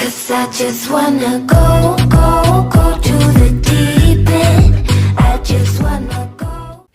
'Cause I just wanna go to the deep end. I just wanna go.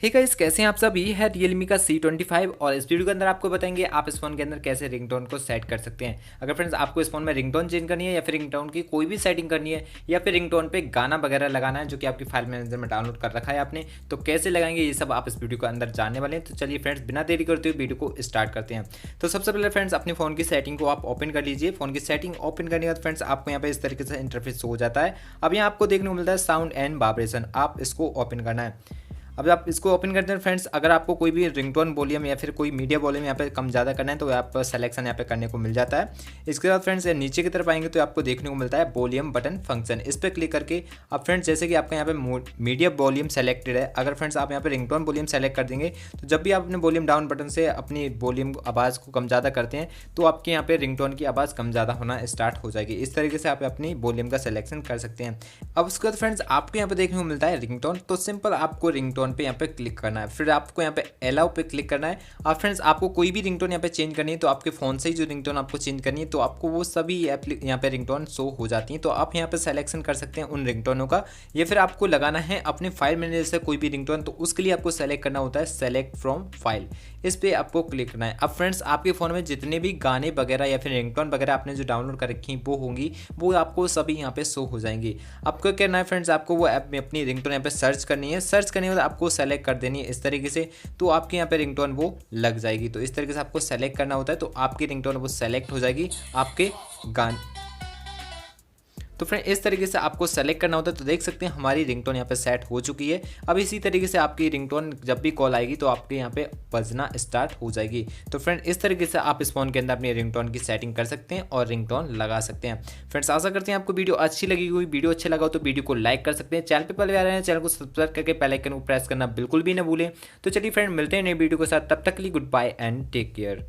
Hey guys, कैसे हैं आप सब। ये है Realme का C25 और इस वीडियो के अंदर आपको बताएंगे आप इस फोन के अंदर कैसे रिंगटोन को सेट कर सकते हैं। अगर फ्रेंड्स आपको इस फोन में रिंगटोन चेंज करनी है या फिर रिंगटोन की कोई भी सेटिंग करनी है या फिर रिंगटोन पे गाना वगैरह लगाना है जो कि आपकी फाइल मैनेजर में डाउनलोड कर रखा है आपने, तो कैसे लगाएंगे ये सब आप इस वीडियो के अंदर जानने वाले हैं। तो चलिए फ्रेंड्स, बिना देरी करते हुए वीडियो को स्टार्ट करते हैं। तो सबसे पहले फ्रेंड्स अपने फोन की सेटिंग को आप ओपन कर लीजिए। फोन की सेटिंग ओपन करने के बाद फ्रेंड्स आपको यहाँ पे इस तरीके से इंटरफेस हो जाता है। अब यहाँ आपको देखने को मिलता है साउंड एंड वाइब्रेशन, आप इसको ओपन करना है। अब आप इसको ओपन करते हैं फ्रेंड्स, अगर आपको कोई भी रिंगटोन वॉल्यूम या फिर कोई मीडिया वॉल्यूम यहाँ पे कम ज़्यादा करना है तो आप सिलेक्शन यहाँ पे करने को मिल जाता है। इसके बाद फ्रेंड्स नीचे की तरफ आएंगे तो आपको देखने को मिलता है वॉल्यूम बटन फंक्शन। इस पर क्लिक करके अब फ्रेंड्स जैसे कि आपका यहाँ पे मीडिया वॉल्यूम सेलेक्टेड है, अगर फ्रेंड्स आप यहाँ पे रिंगटोन वॉल्यूम सेलेक्ट कर देंगे तो जब भी आप अपने वॉल्यूम डाउन बटन से अपनी वॉल्यूम आवाज़ को कम ज़्यादा करते हैं तो आपके यहाँ पे रिंगटोन की आवाज़ कम ज़्यादा होना स्टार्ट हो जाएगी। इस तरीके से आप अपनी वॉल्यूम का सिलेक्शन कर सकते हैं। अब उसके बाद फ्रेंड्स आपको यहाँ पे देखने को मिलता है रिंगटोन, तो सिंपल आपको रिंगटोन पे यहाँ पे क्लिक करना है। फिर आपको यहाँ पे अलाउ पे क्लिक करना है। अब फ्रेंड्स आपको कोई भी रिंगटोन यहाँ पे चेंज करनी है तो आपके फ़ोन से ही जो रिंगटोन आपको चेंज करनी है तो आपको वो सभी यहाँ पे रिंगटोन शो हो जाती हैं। तो आप यहाँ पे सिलेक्शन कर सकते हैं उन रिंगटोनों का, या फिर आपको लगाना है अपने फाइल मैनेजर से कोई भी रिंगटोन तो उसके लिए आपको सेलेक्ट करना होता है सेलेक्ट फ्रॉम फाइल, इस पर आपको क्लिक करना है। अब फ्रेंड्स आपके फ़ोन में जितने भी गाने वगैरह या फिर रिंगटोन वगैरह आपने जो डाउनलोड कर रखी वो होंगी वो आपको सभी यहाँ पे शो हो जाएंगी। आपको क्या करना है फ्रेंड्स, आपको वो ऐप में अपनी रिंगटोन यहाँ पे सर्च करनी है। सर्च करने के बाद आपको सेलेक्ट कर देनी है इस तरीके से, तो आपके यहाँ पे रिंगटोन वो लग जाएगी। तो इस तरीके से आपको सेलेक्ट करना होता है तो आपकी रिंगटोन वो सेलेक्ट हो जाएगी आपके गाने। तो फ्रेंड इस तरीके से आपको सेलेक्ट करना होता है। तो देख सकते हैं हमारी रिंगटोन यहाँ पे सेट हो चुकी है। अब इसी तरीके से आपकी रिंगटोन जब भी कॉल आएगी तो आपके यहाँ पे बजना स्टार्ट हो जाएगी। तो फ्रेंड इस तरीके से आप इस फोन के अंदर अपनी रिंगटोन की सेटिंग कर सकते हैं और रिंगटोन लगा सकते हैं। फ्रेंड्स आशा करते हैं आपको वीडियो अच्छी लगी हुई। वीडियो अच्छा लगा तो वीडियो को लाइक कर सकते हैं। चैनल पे पहले आ रहे हैं चैनल को सब्सक्राइब करके बेल आइकन को प्रेस करना बिल्कुल भी ना भूलें। तो चलिए फ्रेंड मिलते हैं नई वीडियो के साथ, तब तक के लिए goodbye and take care.